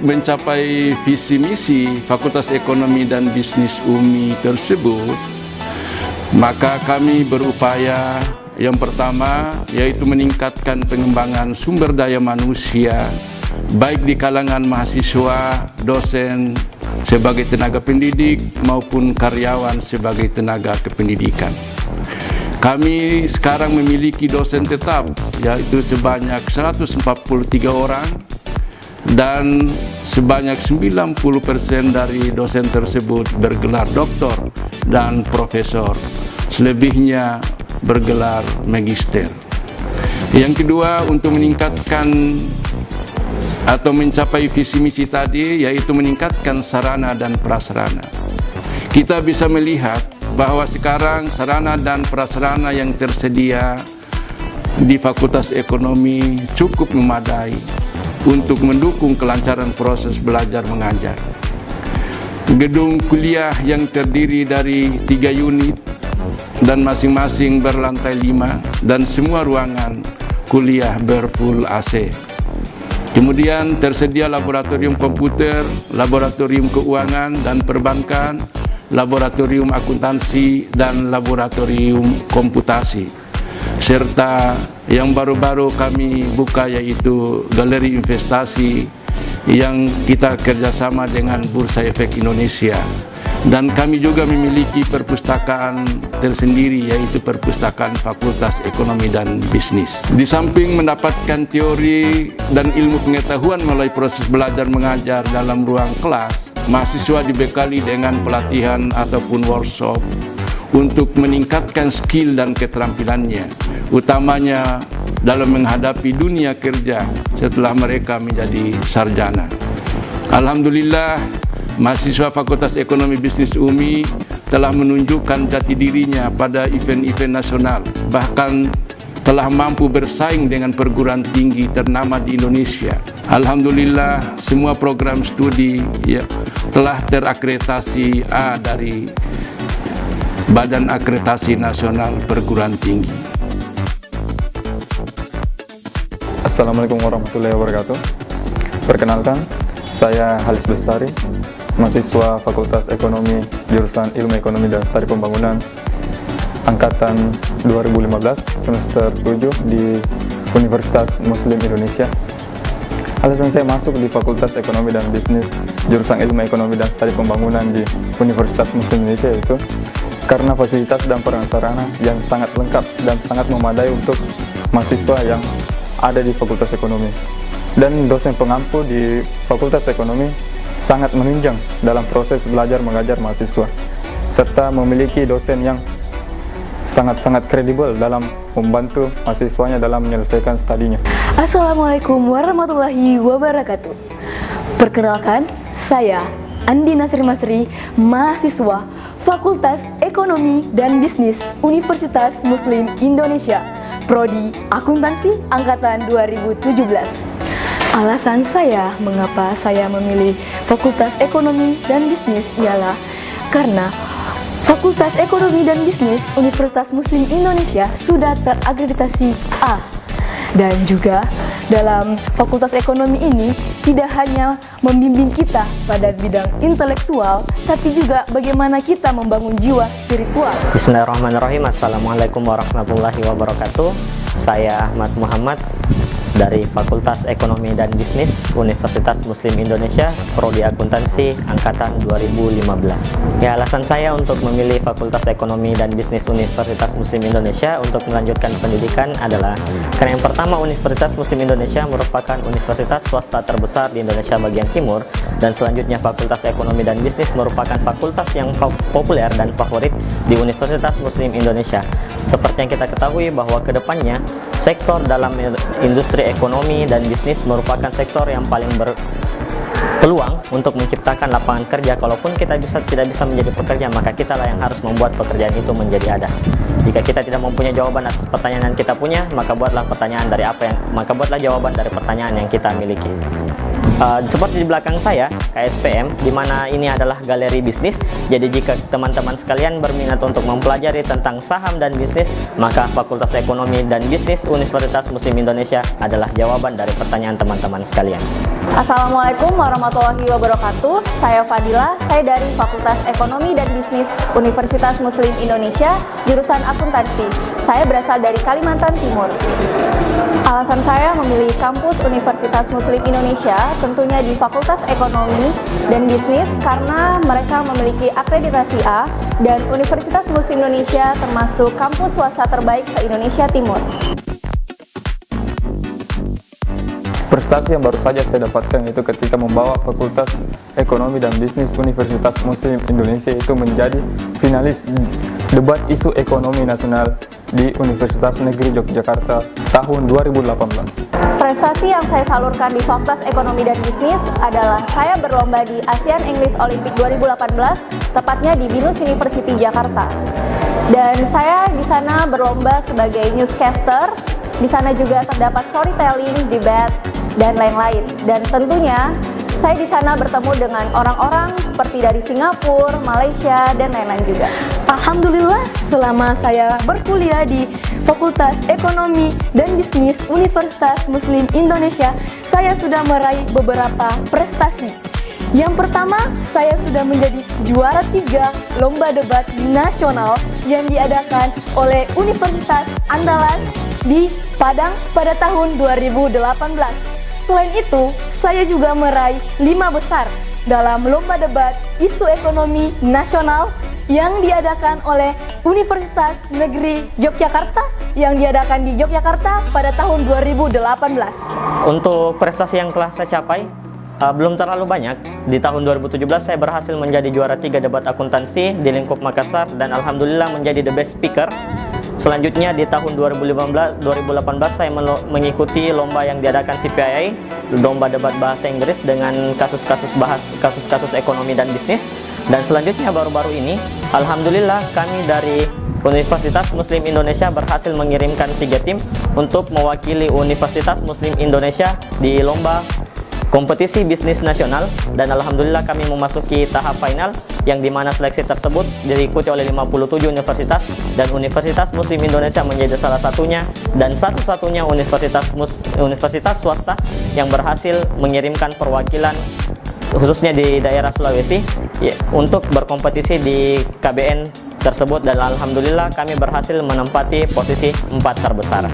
mencapai visi misi Fakultas Ekonomi dan Bisnis UMI tersebut, maka kami berupaya yang pertama yaitu meningkatkan pengembangan sumber daya manusia baik di kalangan mahasiswa, dosen sebagai tenaga pendidik maupun karyawan sebagai tenaga kependidikan. Kami sekarang memiliki dosen tetap yaitu sebanyak 143 orang dan sebanyak 90% dari dosen tersebut bergelar doktor dan profesor, selebihnya bergelar magister. Yang kedua, untuk meningkatkan atau mencapai visi misi tadi yaitu meningkatkan sarana dan prasarana. Kita bisa melihat bahwa sekarang sarana dan prasarana yang tersedia di Fakultas Ekonomi cukup memadai untuk mendukung kelancaran proses belajar mengajar. Gedung kuliah yang terdiri dari 3 unit dan masing-masing berlantai 5 dan semua ruangan kuliah berfull AC. Kemudian tersedia laboratorium komputer, laboratorium keuangan dan perbankan, laboratorium akuntansi dan laboratorium komputasi, serta yang baru-baru kami buka yaitu galeri investasi yang kita kerjasama dengan Bursa Efek Indonesia. Dan kami juga memiliki perpustakaan tersendiri yaitu perpustakaan Fakultas Ekonomi dan Bisnis. Di samping mendapatkan teori dan ilmu pengetahuan melalui proses belajar mengajar dalam ruang kelas, mahasiswa dibekali dengan pelatihan ataupun workshop untuk meningkatkan skill dan keterampilannya, utamanya dalam menghadapi dunia kerja setelah mereka menjadi sarjana. Alhamdulillah, mahasiswa Fakultas Ekonomi Bisnis UMI telah menunjukkan jati dirinya pada event-event nasional, bahkan telah mampu bersaing dengan perguruan tinggi ternama di Indonesia. Alhamdulillah, semua program studi telah terakreditasi A dari Badan Akreditasi Nasional Perguruan Tinggi. Assalamualaikum warahmatullahi wabarakatuh. Perkenalkan, saya Halis Bestari, mahasiswa Fakultas Ekonomi jurusan Ilmu Ekonomi dan Studi Pembangunan angkatan 2015 semester 7 di Universitas Muslim Indonesia. Alasan saya masuk di Fakultas Ekonomi dan Bisnis jurusan Ilmu Ekonomi dan Studi Pembangunan di Universitas Muslim Indonesia itu karena fasilitas dan prasarana yang sangat lengkap dan sangat memadai untuk mahasiswa yang ada di Fakultas Ekonomi. Dan dosen pengampu di Fakultas Ekonomi sangat menunjang dalam proses belajar mengajar mahasiswa, serta memiliki dosen yang sangat-sangat kredibel dalam membantu mahasiswanya dalam menyelesaikan studinya. Assalamualaikum warahmatullahi wabarakatuh. Perkenalkan, saya Andi Nasri Masri, mahasiswa Fakultas Ekonomi dan Bisnis Universitas Muslim Indonesia, Prodi Akuntansi Angkatan 2017. Alasan saya mengapa saya memilih Fakultas Ekonomi dan Bisnis ialah karena Fakultas Ekonomi dan Bisnis Universitas Muslim Indonesia sudah terakreditasi A. Dan juga dalam Fakultas Ekonomi ini tidak hanya membimbing kita pada bidang intelektual, tapi juga bagaimana kita membangun jiwa spiritual. Bismillahirrahmanirrahim. Assalamualaikum warahmatullahi wabarakatuh. Saya Ahmad Muhammad dari Fakultas Ekonomi dan Bisnis Universitas Muslim Indonesia, Prodi Akuntansi Angkatan 2015. Ya, alasan saya untuk memilih Fakultas Ekonomi dan Bisnis Universitas Muslim Indonesia untuk melanjutkan pendidikan adalah karena yang pertama, Universitas Muslim Indonesia merupakan universitas swasta terbesar di Indonesia bagian timur, dan selanjutnya Fakultas Ekonomi dan Bisnis merupakan fakultas yang populer dan favorit di Universitas Muslim Indonesia. Seperti yang kita ketahui bahwa kedepannya sektor dalam industri ekonomi dan bisnis merupakan sektor yang paling berpeluang untuk menciptakan lapangan kerja. Kalaupun kita tidak bisa menjadi pekerja, maka kita lah yang harus membuat pekerjaan itu menjadi ada. Jika kita tidak mempunyai jawaban atas pertanyaan yang kita punya, maka buatlah jawaban dari pertanyaan yang kita miliki. Seperti di belakang saya, KSPM, di mana ini adalah galeri bisnis. Jadi jika teman-teman sekalian berminat untuk mempelajari tentang saham dan bisnis, maka Fakultas Ekonomi dan Bisnis Universitas Muslim Indonesia adalah jawaban dari pertanyaan teman-teman sekalian. Assalamualaikum warahmatullahi wabarakatuh. Saya Fadila, saya dari Fakultas Ekonomi dan Bisnis Universitas Muslim Indonesia, jurusan akuntansi. Saya berasal dari Kalimantan Timur. Alasan saya memilih kampus Universitas Muslim Indonesia tentunya di Fakultas Ekonomi dan Bisnis karena mereka memiliki akreditasi A dan Universitas Muslim Indonesia termasuk kampus swasta terbaik se-Indonesia Timur. Prestasi yang baru saja saya dapatkan itu ketika membawa Fakultas Ekonomi dan Bisnis Universitas Muslim Indonesia itu menjadi finalis debat isu ekonomi nasional di Universitas Negeri Yogyakarta tahun 2018. Prestasi yang saya salurkan di Fakultas Ekonomi dan Bisnis adalah saya berlomba di Asian English Olympic 2018, tepatnya di Binus University Jakarta. Dan saya di sana berlomba sebagai newscaster. Di sana juga terdapat storytelling, debate, dan lain-lain. Dan tentunya saya di sana bertemu dengan orang-orang seperti dari Singapura, Malaysia, dan lain-lain juga. Alhamdulillah, selama saya berkuliah di Fakultas Ekonomi dan Bisnis Universitas Muslim Indonesia, saya sudah meraih beberapa prestasi. Yang pertama, saya sudah menjadi juara 3 lomba debat nasional yang diadakan oleh Universitas Andalas di Padang pada tahun 2018. Selain itu, saya juga meraih 5 besar dalam lomba debat isu ekonomi nasional yang diadakan oleh Universitas Negeri Yogyakarta yang diadakan di Yogyakarta pada tahun 2018. Untuk prestasi yang telah saya capai, belum terlalu banyak. Di tahun 2017 saya berhasil menjadi juara 3 debat akuntansi di lingkup Makassar dan alhamdulillah menjadi the best speaker. Selanjutnya di tahun 2018 saya mengikuti lomba yang diadakan CPII, lomba debat bahasa Inggris dengan kasus-kasus ekonomi dan bisnis. Dan selanjutnya baru-baru ini alhamdulillah kami dari Universitas Muslim Indonesia berhasil mengirimkan 3 tim untuk mewakili Universitas Muslim Indonesia di lomba kompetisi bisnis nasional, dan alhamdulillah kami memasuki tahap final yang dimana seleksi tersebut diikuti oleh 57 universitas dan Universitas Muslim Indonesia menjadi salah satunya dan satu-satunya universitas swasta yang berhasil mengirimkan perwakilan khususnya di daerah Sulawesi ya, untuk berkompetisi di KBN tersebut, dan alhamdulillah kami berhasil menempati posisi 4 terbesar.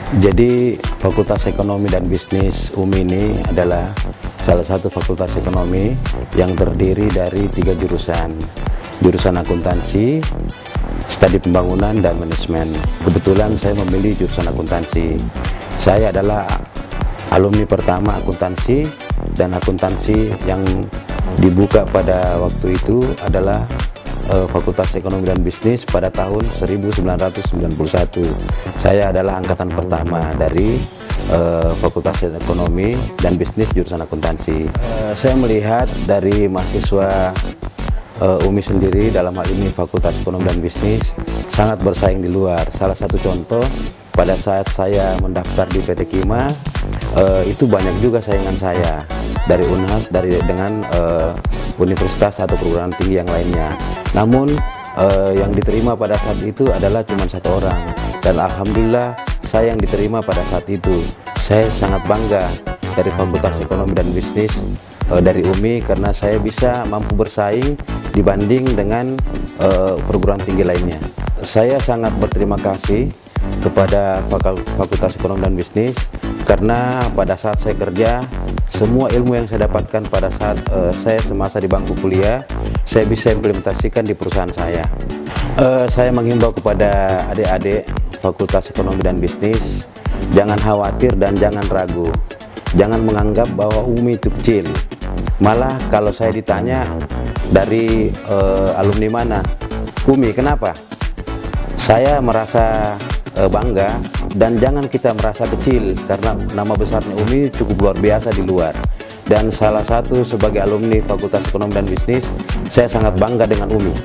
Jadi Fakultas Ekonomi dan Bisnis UMI ini adalah salah satu fakultas ekonomi yang terdiri dari 3 jurusan. Jurusan akuntansi, studi pembangunan, dan manajemen. Kebetulan saya memilih jurusan akuntansi. Saya adalah alumni pertama akuntansi, dan akuntansi yang dibuka pada waktu itu adalah Fakultas Ekonomi dan Bisnis pada tahun 1991. Saya adalah angkatan pertama dari Fakultas Ekonomi dan Bisnis jurusan akuntansi. Saya melihat dari mahasiswa UMI sendiri, dalam hal ini Fakultas Ekonomi dan Bisnis, sangat bersaing di luar. Salah satu contoh, pada saat saya mendaftar di PT Kima, itu banyak juga saingan saya dari Unhas, dengan universitas atau perguruan tinggi yang lainnya. Namun yang diterima pada saat itu adalah cuma 1 orang, dan alhamdulillah saya yang diterima pada saat itu. Saya sangat bangga dari Fakultas Ekonomi dan Bisnis dari UMI karena saya bisa mampu bersaing dibanding dengan perguruan tinggi lainnya. Saya sangat berterima kasih kepada Fakultas Ekonomi dan Bisnis karena pada saat saya kerja, semua ilmu yang saya dapatkan pada saat saya semasa di bangku kuliah, saya bisa implementasikan di perusahaan saya. Saya menghimbau kepada adik-adik Fakultas Ekonomi dan Bisnis, jangan khawatir dan jangan ragu. Jangan menganggap bahwa UMI itu kecil. Malah kalau saya ditanya dari alumni mana, UMI, kenapa? Saya merasa bangga, dan jangan kita merasa kecil karena nama besarnya UMI cukup luar biasa di luar. Dan salah satu sebagai alumni Fakultas Ekonomi dan Bisnis, saya sangat bangga dengan UMI.